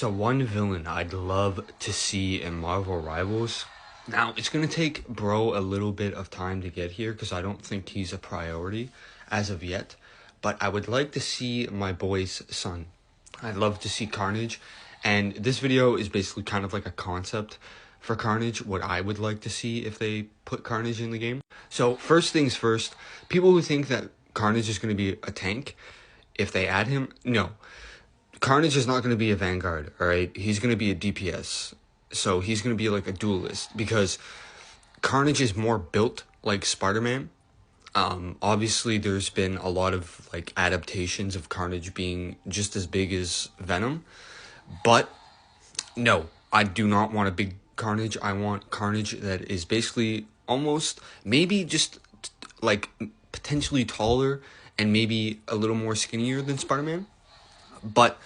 So one villain I'd love to see in Marvel Rivals. Now, it's going to take Bro a little bit of time to get here because I don't think he's a priority as of yet. But I would like to see my boy's son. I'd love to see Carnage. And this video is basically kind of like a concept for Carnage, what I would like to see if they put Carnage in the game. So first things first, people who think that Carnage is going to be a tank if they add him, no. Carnage is not going to be a Vanguard, alright? He's going to be a DPS. So he's going to be like a duelist because Carnage is more built like Spider-Man. Obviously, there's been a lot of like adaptations of Carnage being just as big as Venom. But no, I do not want a big Carnage. I want Carnage that is basically almost maybe just like potentially taller and maybe a little more skinnier than Spider-Man. But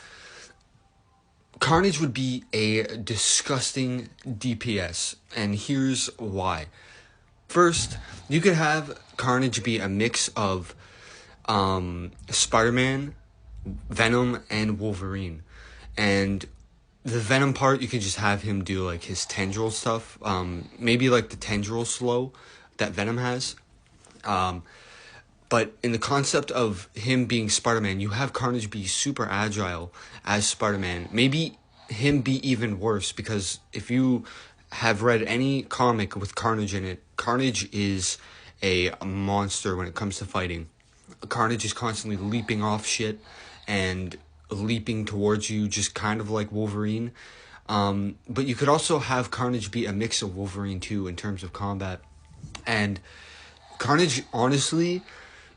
Carnage would be a disgusting DPS, and here's why. First, you could have Carnage be a mix of Spider-Man, Venom, and Wolverine. And the Venom part, you could just have him do like his tendril stuff, maybe like the tendril slow that Venom has. But in the concept of him being Spider-Man, you have Carnage be super agile as Spider-Man. Maybe him be even worse, because if you have read any comic with Carnage in it, Carnage is a monster when it comes to fighting. Carnage is constantly leaping off shit and leaping towards you, just kind of like Wolverine. But you could also have Carnage be a mix of Wolverine too in terms of combat. And Carnage, honestly,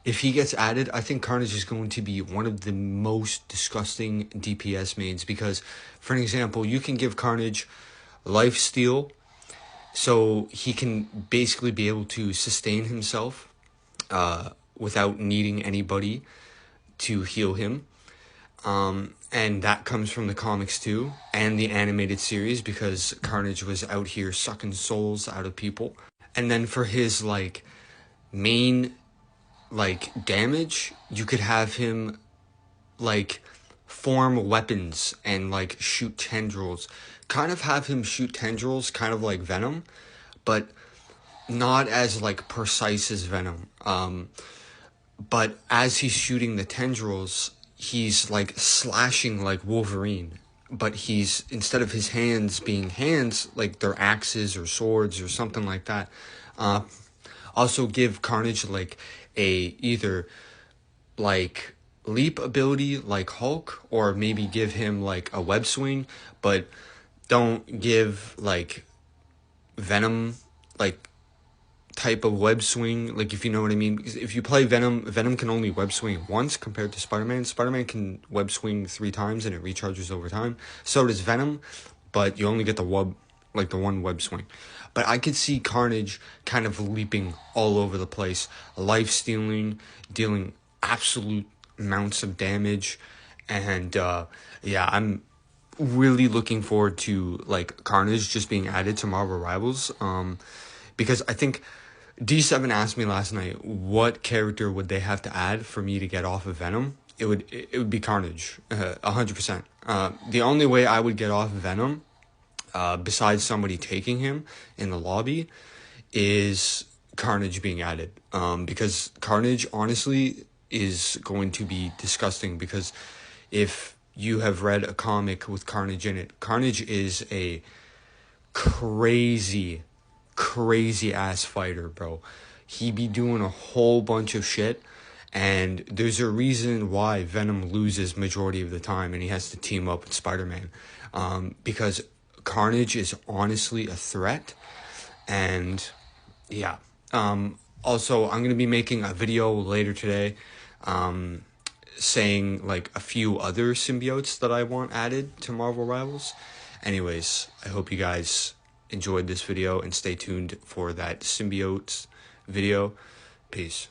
if he gets added, I think Carnage is going to be one of the most disgusting DPS mains because, for an example, you can give Carnage lifesteal, so he can basically be able to sustain himself without needing anybody to heal him. And that comes from the comics too, and the animated series, because Carnage was out here sucking souls out of people. And then for his, like, main like damage, you could have him like form weapons and like shoot tendrils, kind of have him shoot tendrils kind of like Venom, but not as like precise as Venom. But as he's shooting the tendrils, he's like slashing like Wolverine, but he's, instead of his hands being hands, like they're axes or swords or something like that. Also give Carnage like a either like leap ability like Hulk, or maybe give him like a web swing, but don't give like Venom like type of web swing, like, if you know what I mean. Because if you play Venom, Venom can only web swing once compared to Spider-Man. Spider-Man can web swing 3 times and it recharges over time. So does Venom, but you only get the one web swing. But I could see Carnage kind of leaping all over the place, life-stealing, dealing absolute amounts of damage. And yeah, I'm really looking forward to like Carnage just being added to Marvel Rivals, because I think D7 asked me last night, what character would they have to add for me to get off of Venom? It would be Carnage, 100%. The only way I would get off Venom, besides somebody taking him in the lobby, is Carnage being added. Because Carnage, honestly, is going to be disgusting, because if you have read a comic with Carnage in it, Carnage is a crazy ass fighter, bro. He be doing a whole bunch of shit, and there's a reason why Venom loses majority of the time and he has to team up with Spider-Man, because Carnage is honestly a threat. And yeah, also I'm going to be making a video later today saying like a few other symbiotes that I want added to Marvel Rivals. Anyways, I hope you guys enjoyed this video and stay tuned for that symbiotes video. Peace.